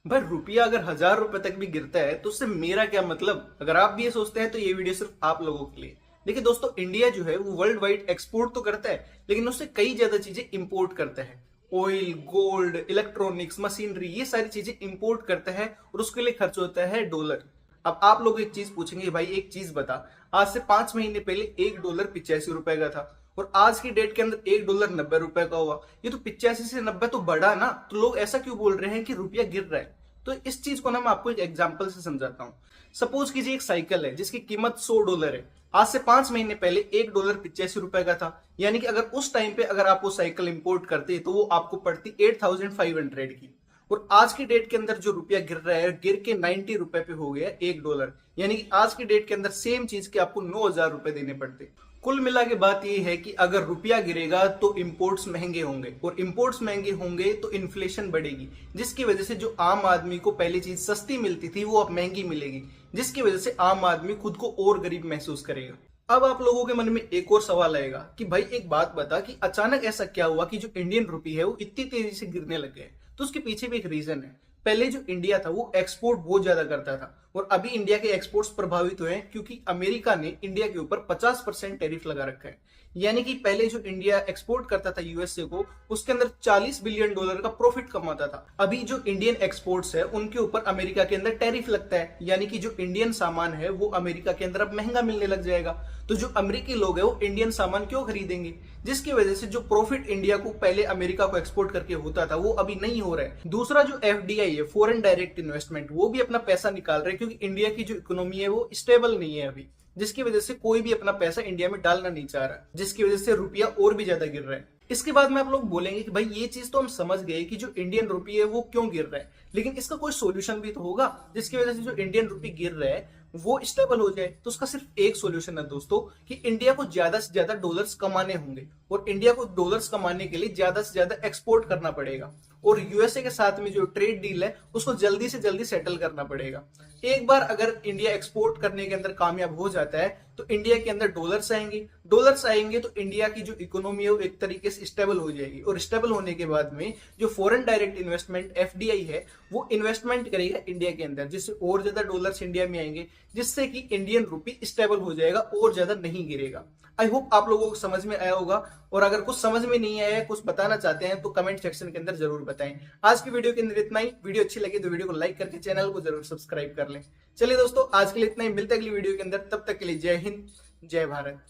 भाई रुपया अगर 1000 रुपए तक भी गिरता है तो उससे मेरा क्या मतलब। अगर आप भी ये सोचते हैं तो ये वीडियो सिर्फ आप लोगों के लिए। देखिए दोस्तों, इंडिया जो है वो वर्ल्ड वाइड एक्सपोर्ट तो करता है, लेकिन उससे कई ज्यादा चीजें इंपोर्ट करता है। ऑयल, गोल्ड, इलेक्ट्रॉनिक्स, मशीनरी, ये सारी चीजें इंपोर्ट करता है और उसके लिए खर्च होता है डॉलर। अब आप लोग एक चीज पूछेंगे, भाई एक चीज बता, आज से 5 महीने पहले $1 85 का था और आज की डेट के अंदर $1 90 का हुआ। ये तो 85 से 90 तो बढ़ा ना। तो लोग ऐसा क्यों बोल रहे हैं कि रुपया गिर रहा है। तो इस चीज को ना मैं आपको एक एग्जांपल से समझाता हूँ। सपोज कीजिए एक साइकिल है जिसकी कीमत $100 है। आज से 5 महीने पहले $1 85 का था। यानी कि अगर उस टाइम पे अगर आप वो साइकिल इंपोर्ट करते तो वो आपको पड़ती 8500 की। और आज की डेट के अंदर जो रुपया गिर रहा है, गिर के $90 पे हो गया $1। यानी कि आज की डेट के अंदर सेम चीज के आपको $9000 देने पड़ते। कुल मिला के बात यह है कि अगर रुपया गिरेगा तो इंपोर्ट्स महंगे होंगे, और इंपोर्ट्स महंगे होंगे तो इन्फ्लेशन बढ़ेगी, जिसकी वजह से जो आम आदमी को पहले चीज सस्ती मिलती थी वो अब महंगी मिलेगी, जिसकी वजह से आम आदमी खुद को और गरीब महसूस करेगा। अब आप लोगों के मन में एक और सवाल आएगा कि भाई एक बात बता कि अचानक ऐसा क्या हुआ कि जो इंडियन रुपी है वो इतनी तेजी से गिरने लग गया है। तो उसके पीछे भी एक रीजन है। पहले जो इंडिया था वो एक्सपोर्ट बहुत ज्यादा करता था, और अभी इंडिया के एक्सपोर्ट्स प्रभावित हुए हैं क्योंकि अमेरिका ने इंडिया के ऊपर 50% टैरिफ लगा रखा है। यानी कि पहले जो इंडिया एक्सपोर्ट करता था यूएसए को, उसके अंदर $40 बिलियन का प्रॉफिट कमाता था। अभी जो इंडियन एक्सपोर्ट्स है उनके ऊपर अमेरिका के अंदर टैरिफ लगता है, यानी कि जो इंडियन सामान है वो अमेरिका के अंदर अब महंगा मिलने लग जाएगा। तो जो अमेरिकी लोग है वो इंडियन सामान क्यों खरीदेंगे, जिसकी वजह से जो प्रॉफिट इंडिया को पहले अमेरिका को एक्सपोर्ट करके होता था वो अभी नहीं हो रहा है। दूसरा जो एफडीआई है, फॉरेन डायरेक्ट इन्वेस्टमेंट, वो भी अपना पैसा निकाल रहे हैं क्योंकि इंडिया की जो इकोनॉमी है वो स्टेबल नहीं है अभी, जिसकी वजह से कोई भी अपना पैसा इंडिया में डालना नहीं चाह रहा, जिसकी वजह से रुपया और भी ज्यादा गिर रहा है। इसके बाद में आप लोग बोलेंगे कि भाई ये चीज तो हम समझ गए कि जो इंडियन रुपी है वो क्यों गिर रहा है, लेकिन इसका कोई सोल्यूशन भी तो होगा जिसकी वजह से जो इंडियन रुपी गिर रहा है वो स्टेबल हो जाए। तो उसका सिर्फ एक सोल्यूशन है दोस्तों, कि इंडिया को ज्यादा से ज्यादा डॉलर्स कमाने होंगे, और इंडिया को डॉलर्स कमाने के लिए ज्यादा से ज्यादा एक्सपोर्ट करना पड़ेगा, और यूएसए के साथ में जो ट्रेड डील है उसको जल्दी से जल्दी सेटल करना पड़ेगा। एक बार अगर इंडिया एक्सपोर्ट करने के अंदर कामयाब हो जाता है तो इंडिया के अंदर डॉलर्स आएंगे। डॉलर्स आएंगे तो इंडिया की जो इकोनॉमी है वो एक तरीके से स्टेबल हो जाएगी, और स्टेबल होने के बाद में जो फॉरेन डायरेक्ट इन्वेस्टमेंट एफडीआई है वो इन्वेस्टमेंट करेगा इंडिया के अंदर, जिससे और ज्यादा डॉलर्स इंडिया में आएंगे, जिससे कि इंडियन रुपी स्टेबल हो जाएगा और ज्यादा नहीं गिरेगा। आई होप आप लोगों को समझ में आया होगा, और अगर कुछ समझ में नहीं आया, कुछ बताना चाहते हैं तो कमेंट सेक्शन के अंदर जरूर बताएं। आज की वीडियो के अंदर इतना ही। वीडियो अच्छी लगी तो वीडियो को लाइक करके चैनल को जरूर सब्सक्राइब कर लें। चलिए दोस्तों, आज के लिए इतना ही, मिलते हैं अगली वीडियो के अंदर। तब तक के लिए जय हिंद, जय भारत।